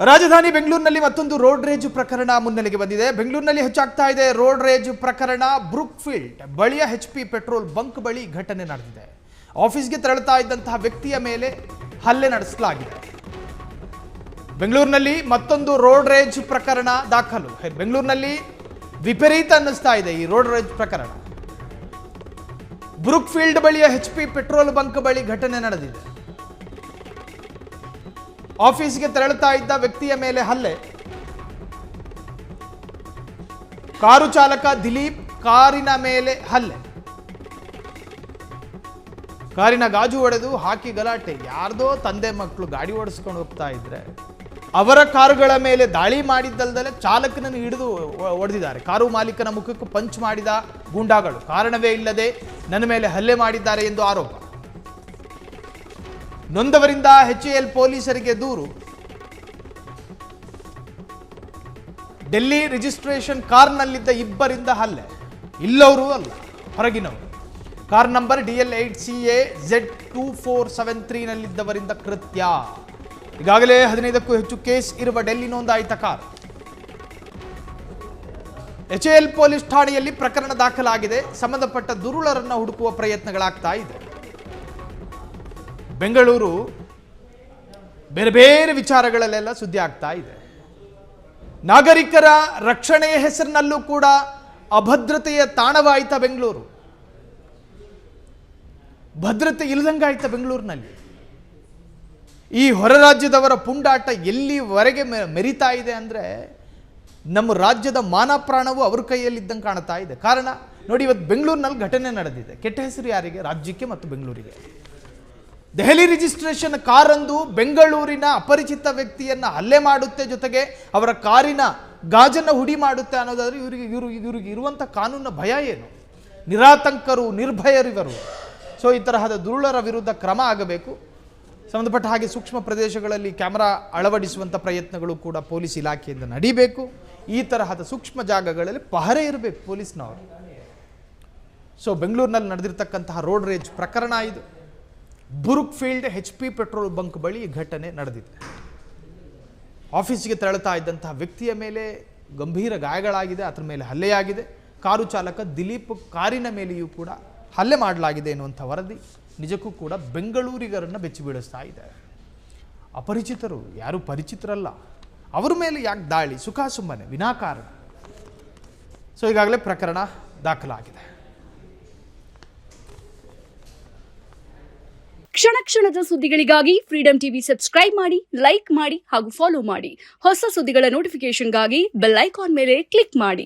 ರಾಜಧಾನಿ ಬೆಂಗಳೂರಿನಲ್ಲಿ ಮತ್ತೊಂದು ರೋಡ್ ರೇಜ್ ಪ್ರಕರಣ ಮುನ್ನೆಲೆಗೆ ಬಂದಿದೆ. ಬೆಂಗಳೂರಿನಲ್ಲಿ ಹೆಚ್ಚಾಗ್ತಾ ಇದೆ ರೋಡ್ ರೇಜ್ ಪ್ರಕರಣ. ಬ್ರೂಕ್ಫೀಲ್ಡ್ ಬಳಿಯ HP ಪೆಟ್ರೋಲ್ ಬಂಕ್ ಬಳಿ ಘಟನೆ ನಡೆದಿದೆ. ಆಫೀಸ್ಗೆ ತೆರಳುತ್ತಾ ಇದ್ದಂತಹ ವ್ಯಕ್ತಿಯ ಮೇಲೆ ಹಲ್ಲೆ ನಡೆಸಲಾಗಿದೆ. ಬೆಂಗಳೂರಿನಲ್ಲಿ ಮತ್ತೊಂದು ರೋಡ್ ರೇಜ್ ಪ್ರಕರಣ ದಾಖಲು. ಬೆಂಗಳೂರಿನಲ್ಲಿ ವಿಪರೀತ ಅನ್ನಿಸ್ತಾ ಇದೆ ಈ ರೋಡ್ ರೇಜ್ ಪ್ರಕರಣ. ಬ್ರೂಕ್ಫೀಲ್ಡ್ ಬಳಿಯ HP ಪೆಟ್ರೋಲ್ ಬಂಕ್ ಬಳಿ ಘಟನೆ ನಡೆದಿದೆ. ಆಫೀಸ್ಗೆ ತೆರಳುತ್ತಾ ಇದ್ದ ವ್ಯಕ್ತಿಯ ಮೇಲೆ ಹಲ್ಲೆ. ಕಾರು ಚಾಲಕ ದಿಲೀಪ್ ಕಾರಿನ ಮೇಲೆ ಹಲ್ಲೆ. ಕಾರಿನ ಗಾಜು ಒಡೆದು ಹಾಕಿ ಗಲಾಟೆ. ಯಾರ್ದೋ ತಂದೆ ಮಕ್ಕಳು ಗಾಡಿ ಓಡಿಸ್ಕೊಂಡು ಹೋಗ್ತಾ ಇದ್ರೆ ಅವರ ಕಾರುಗಳ ಮೇಲೆ ದಾಳಿ ಮಾಡಿದ್ದಲ್ದಲೆ ಚಾಲಕನನ್ನು ಹಿಡಿದು ಹೊಡೆದಿದ್ದಾರೆ. ಕಾರು ಮಾಲೀಕನ ಮುಖಕ್ಕೆ ಪಂಚ್ ಮಾಡಿದ ಗೂಂಡಾಗಳು ಕಾರಣವೇ ಇಲ್ಲದೆ ನನ್ನ ಮೇಲೆ ಹಲ್ಲೆ ಮಾಡಿದ್ದಾರೆ ಎಂದು ಆರೋಪ. ನೊಂದವರಿಂದ HAL ಪೊಲೀಸರಿಗೆ ದೂರು. ಡೆಲ್ಲಿ ರಿಜಿಸ್ಟ್ರೇಷನ್ ಕಾರ್ನಲ್ಲಿದ್ದ ಇಬ್ಬರಿಂದ ಹಲ್ಲೆ. ಇಲ್ಲವರು ಅಲ್ಲ, ಹೊರಗಿನವರು. ಕಾರ್ ನಂಬರ್ DL8CA Z2473 ನಲ್ಲಿದ್ದವರಿಂದ ಕೃತ್ಯ. ಈಗಾಗಲೇ 15ಕ್ಕೂ ಹೆಚ್ಚು ಕೇಸ್ ಇರುವ ಡೆಲ್ಲಿ ನೋಂದಾಯಿತ ಕಾರ್. HAL ಪೊಲೀಸ್ ಠಾಣೆಯಲ್ಲಿ ಪ್ರಕರಣ ದಾಖಲಾಗಿದೆ. ಸಂಬಂಧಪಟ್ಟ ದುರುಳರನ್ನು ಹುಡುಕುವ ಪ್ರಯತ್ನಗಳಾಗ್ತಾ ಇದೆ. ಬೆಂಗಳೂರು ಬೇರೆ ಬೇರೆ ವಿಚಾರಗಳಲ್ಲೆಲ್ಲ ಸುದ್ದಿ ಆಗ್ತಾ ಇದೆ. ನಾಗರಿಕರ ರಕ್ಷಣೆಯ ಹೆಸರಿನಲ್ಲೂ ಕೂಡ ಅಭದ್ರತೆಯ ತಾಣವಾಯಿತ ಬೆಂಗಳೂರು. ಭದ್ರತೆ ಇಲ್ಲದಂಗಾಯ್ತ ಬೆಂಗಳೂರಿನಲ್ಲಿ. ಈ ಹೊರ ರಾಜ್ಯದವರ ಪುಂಡಾಟ ಎಲ್ಲಿವರೆಗೆ ಮೆರಿತಾ ಇದೆ ಅಂದರೆ ನಮ್ಮ ರಾಜ್ಯದ ಮಾನ ಪ್ರಾಣವು ಅವ್ರ ಕೈಯಲ್ಲಿದ್ದಂಗೆ ಕಾಣ್ತಾ ಇದೆ. ಕಾರಣ ನೋಡಿ, ಇವತ್ತು ಬೆಂಗಳೂರಿನಲ್ಲಿ ಘಟನೆ ನಡೆದಿದೆ. ಕೆಟ್ಟ ಹೆಸರು ಯಾರಿಗೆ? ರಾಜ್ಯಕ್ಕೆ ಮತ್ತು ಬೆಂಗಳೂರಿಗೆ. ದೆಹಲಿ ರಿಜಿಸ್ಟ್ರೇಷನ್ ಕಾರಂದು ಬೆಂಗಳೂರಿನ ಅಪರಿಚಿತ ವ್ಯಕ್ತಿಯನ್ನು ಹಲ್ಲೆ ಮಾಡುತ್ತೆ, ಜೊತೆಗೆ ಅವರ ಕಾರಿನ ಗಾಜನ್ನು ಹುಡಿ ಮಾಡುತ್ತೆ ಅನ್ನೋದಾದ್ರೆ ಇವ್ರಿಗೆ ಇರುವಂಥ ಕಾನೂನಿನ ಭಯ ಏನು? ನಿರಾತಂಕರು, ನಿರ್ಭಯರಿವರು. ಸೊ ಈ ತರಹದ ದುರುಳರ ವಿರುದ್ಧ ಕ್ರಮ ಆಗಬೇಕು. ಸಂಬಂಧಪಟ್ಟ ಹಾಗೆ ಸೂಕ್ಷ್ಮ ಪ್ರದೇಶಗಳಲ್ಲಿ ಕ್ಯಾಮರಾ ಅಳವಡಿಸುವಂಥ ಪ್ರಯತ್ನಗಳು ಕೂಡ ಪೊಲೀಸ್ ಇಲಾಖೆಯಿಂದ ನಡೀಬೇಕು. ಈ ತರಹದ ಸೂಕ್ಷ್ಮ ಜಾಗಗಳಲ್ಲಿ ಪಹರೆ ಇರಬೇಕು ಪೊಲೀಸ್ನವರು. ಸೊ ಬೆಂಗಳೂರಿನಲ್ಲಿ ನಡೆದಿರ್ತಕ್ಕಂತಹ ರೋಡ್ ರೇಜ್ ಪ್ರಕರಣ ಇದು. ಬ್ರೂಕ್ಫೀಲ್ಡ್ HP ಪೆಟ್ರೋಲ್ ಬಂಕ್ ಬಳಿ ಘಟನೆ ನಡೆದಿದೆ. ಆಫೀಸಿಗೆ ತೆರಳುತ್ತಾ ಇದ್ದಂತಹ ವ್ಯಕ್ತಿಯ ಮೇಲೆ ಗಂಭೀರ ಗಾಯಗಳಾಗಿದೆ. ಅದರ ಮೇಲೆ ಹಲ್ಲೆಯಾಗಿದೆ. ಕಾರು ಚಾಲಕ ದಿಲೀಪ್ ಕಾರಿನ ಮೇಲೆಯೂ ಕೂಡ ಹಲ್ಲೆ ಮಾಡಲಾಗಿದೆ ಎನ್ನುವಂಥ ವರದಿ ನಿಜಕ್ಕೂ ಕೂಡ ಬೆಂಗಳೂರಿಗರನ್ನು ಬೆಚ್ಚಿ ಬೀಳಿಸ್ತಾ ಇದೆ. ಅಪರಿಚಿತರು, ಯಾರು ಪರಿಚಿತರಲ್ಲ, ಅವ್ರ ಮೇಲೆ ಯಾಕೆ ದಾಳಿ? ಸುಮ್ಮನೆ ವಿನಾಕಾರಣ. ಸೊ ಈಗಾಗಲೇ ಪ್ರಕರಣ ದಾಖಲಾಗಿದೆ. ಕ್ಷಣ ಕ್ಷಣದ ಸುದ್ದಿಗಳಿಗಾಗಿ ಫ್ರೀಡಂ ಟಿವಿ ಸಬ್ಸ್ಕ್ರೈಬ್ ಮಾಡಿ, ಲೈಕ್ ಮಾಡಿ ಹಾಗೂ ಫಾಲೋ ಮಾಡಿ. ಹೊಸ ಸುದ್ದಿಗಳ ನೋಟಿಫಿಕೇಶನ್ಗಾಗಿ ಬೆಲ್ ಐಕಾನ್ ಮೇಲೆ ಕ್ಲಿಕ್ ಮಾಡಿ.